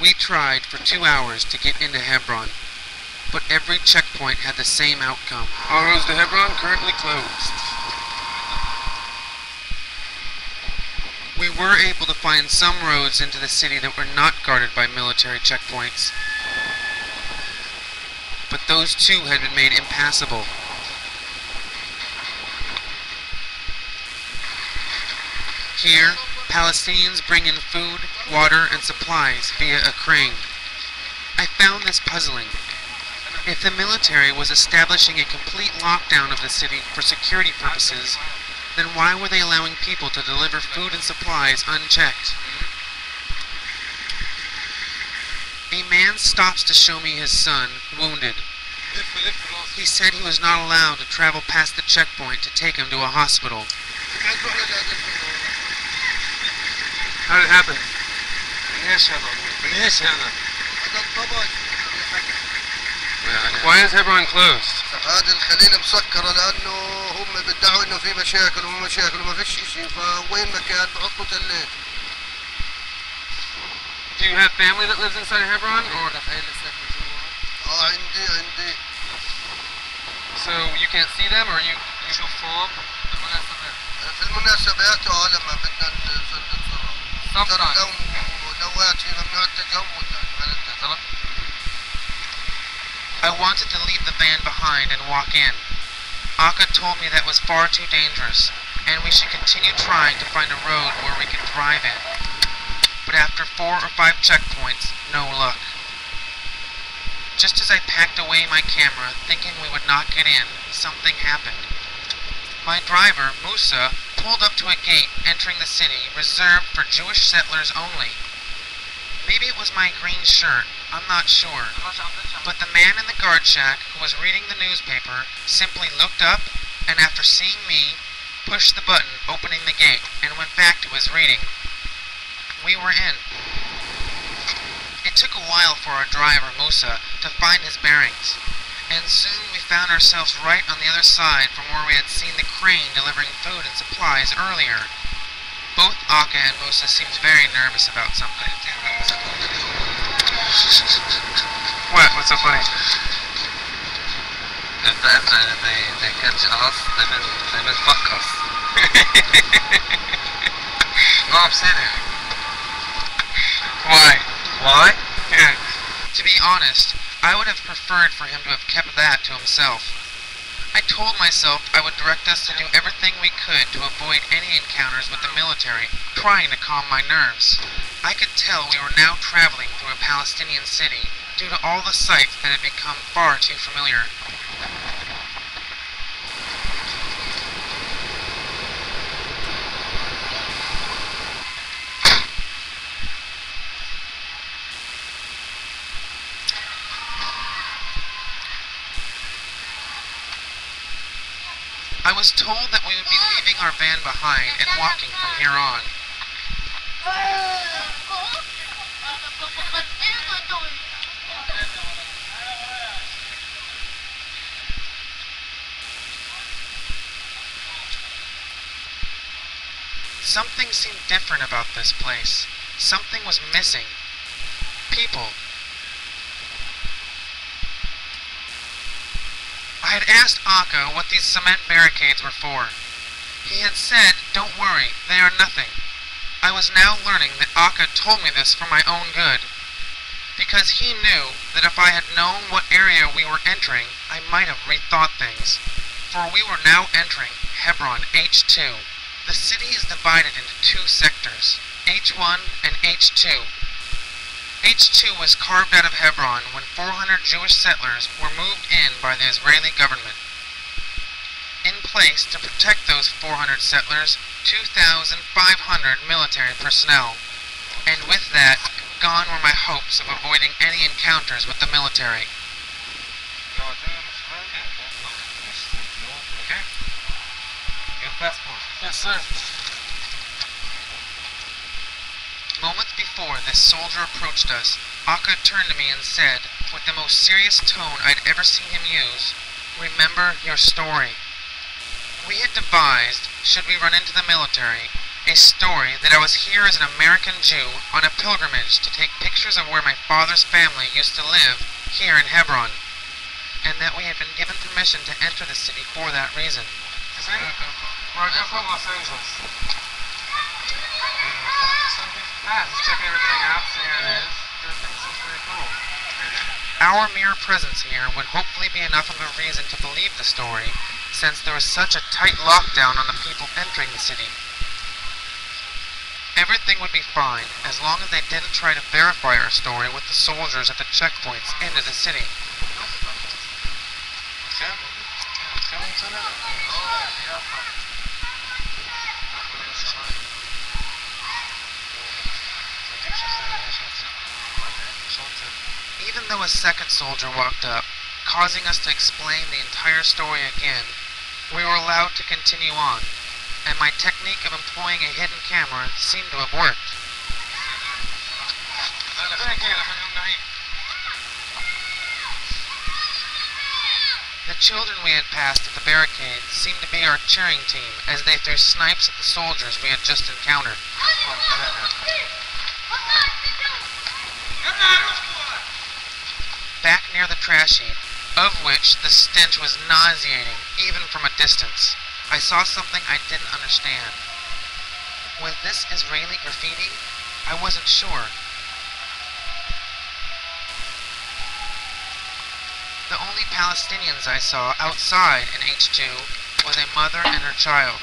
We tried for 2 hours to get into Hebron, but every checkpoint had the same outcome. All roads to Hebron currently closed. We were able to find some roads into the city that were not guarded by military checkpoints, but those too had been made impassable. Here, Palestinians bring in food, water, and supplies via a crane. I found this puzzling. If the military was establishing a complete lockdown of the city for security purposes, then why were they allowing people to deliver food and supplies unchecked? A man stops to show me his son, wounded. He said he was not allowed to travel past the checkpoint to take him to a hospital. How did it happen? Why is Hebron closed? هذه الخليل مسكرة لأنه هم بيدعوا إنه في مشاكل وما مشاكل وما فيش شيء فوين مكان بحطوا تلات. Do you have family that lives inside of Hebron? Or عندي. So you can't see them or you شوفهم في المناسبات لما بدنا نصير ودوات في ممنوع التجمد يعني. I wanted to leave the van behind and walk in. Akka told me that was far too dangerous, and we should continue trying to find a road where we could drive in. But after 4 or 5 checkpoints, no luck. Just as I packed away my camera, thinking we would not get in, something happened. My driver, Musa, pulled up to a gate entering the city reserved for Jewish settlers only. Maybe it was my green shirt, I'm not sure. But the man in the guard shack who was reading the newspaper simply looked up and after seeing me, pushed the button opening the gate and went back to his reading. We were in. It took a while for our driver, Musa, to find his bearings, and soon we found ourselves right on the other side from where we had seen the crane delivering food and supplies earlier. Both Akka and Musa seemed very nervous about something. What? What's so funny? If they catch us, they will fuck us. No, I'm serious. Why? Why? Yeah. To be honest, I would have preferred for him to have kept that to himself. I told myself I would direct us to do everything we could to avoid any encounters with the military, trying to calm my nerves. I could tell we were now traveling through a Palestinian city due to all the sights that had become far too familiar. I was told that we would be leaving our van behind and walking from here on. Something seemed different about this place. Something was missing. People. I had asked Akka what these cement barricades were for. He had said, "Don't worry, they are nothing." I was now learning that Akka told me this for my own good, because he knew that if I had known what area we were entering, I might have rethought things. For we were now entering Hebron H2. The city is divided into 2 sectors, H1 and H2. H2 was carved out of Hebron when 400 Jewish settlers were moved in by the Israeli government. In place to protect those 400 settlers, 2,500 military personnel. And with that, gone were my hopes of avoiding any encounters with the military. Okay. Your passport. Yes, sir. Moments before this soldier approached us, Akka turned to me and said, with the most serious tone I'd ever seen him use, Remember your story. We had devised, should we run into the military, a story that I was here as an American Jew on a pilgrimage to take pictures of where my father's family used to live here in Hebron, and that we had been given permission to enter the city for that reason. We're just from Los Angeles. Just checking everything out, seeing how it is. Everything seems pretty cool. Our mere presence here would hopefully be enough of a reason to believe the story, since there was such a tight lockdown on the people entering the city. Everything would be fine, as long as they didn't try to verify our story with the soldiers at the checkpoints into the city. Even though a second soldier walked up, causing us to explain the entire story again, we were allowed to continue on, and my technique of employing a hidden camera seemed to have worked. The children we had passed at the barricade seemed to be our cheering team as they threw snipes at the soldiers we had just encountered. Back near the trash heap, of which the stench was nauseating even from a distance, I saw something I didn't understand. Was this Israeli graffiti? I wasn't sure. The only Palestinians I saw outside in H2 was a mother and her child,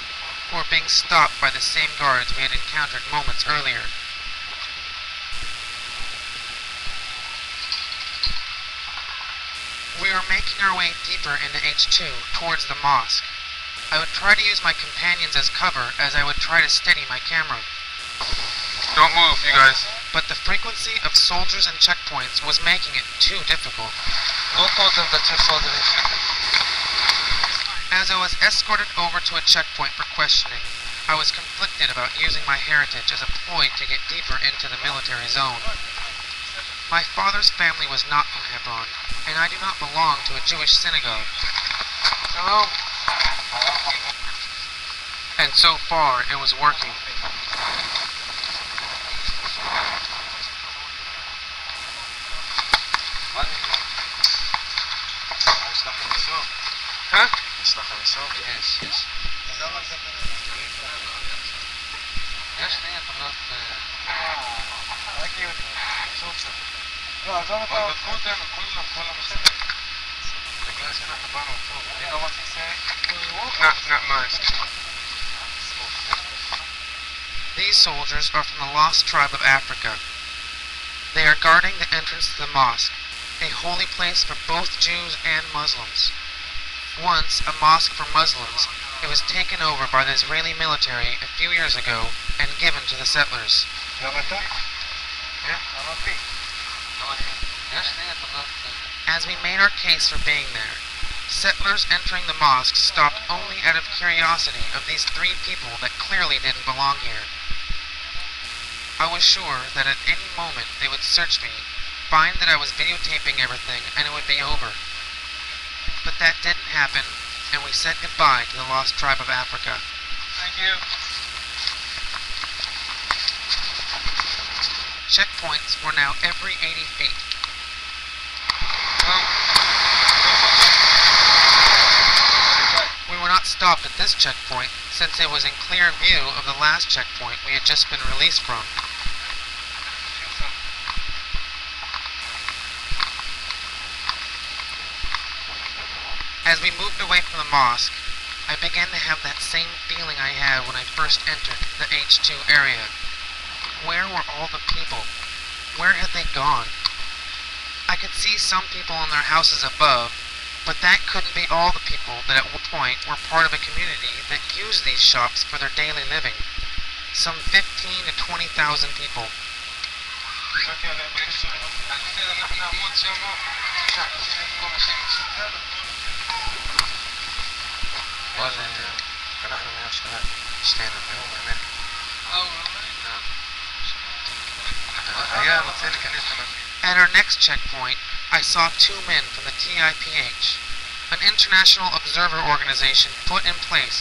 who were being stopped by the same guards we had encountered moments earlier. We were making our way deeper into H2 towards the mosque. I would try to use my companions as cover as I would try to steady my camera. Don't move, you guys. But the frequency of soldiers and checkpoints was making it too difficult. Go told them that you're father is. As I was escorted over to a checkpoint for questioning, I was conflicted about using my heritage as a ploy to get deeper into the military zone. My father's family was not from Hebron, and I do not belong to a Jewish synagogue. Hello? And so far, it was working. What? Huh? Yes, yes. Yes, they are not. You know what he's saying? Not much. These soldiers are from the lost tribe of Africa. They are guarding the entrance to the mosque, a holy place for both Jews and Muslims. Once a mosque for Muslims, it was taken over by the Israeli military a few years ago and given to the settlers. As we made our case for being there, settlers entering the mosque stopped only out of curiosity of these three people that clearly didn't belong here. I was sure that at any moment they would search me, find that I was videotaping everything, and it would be over. But that didn't happen, and we said goodbye to the lost tribe of Africa. Thank you. Checkpoints were now every 80 feet. We were not stopped at this checkpoint, since it was in clear view of the last checkpoint we had just been released from. As we moved away from the mosque, I began to have that same feeling I had when I first entered the H2 area. Where were all the people? Where had they gone? I could see some people in their houses above, but that couldn't be all the people that at one point were part of a community that used these shops for their daily living. Some 15 to 20,000 people. At our next checkpoint, I saw two men from the TIPH. an international observer organization put in place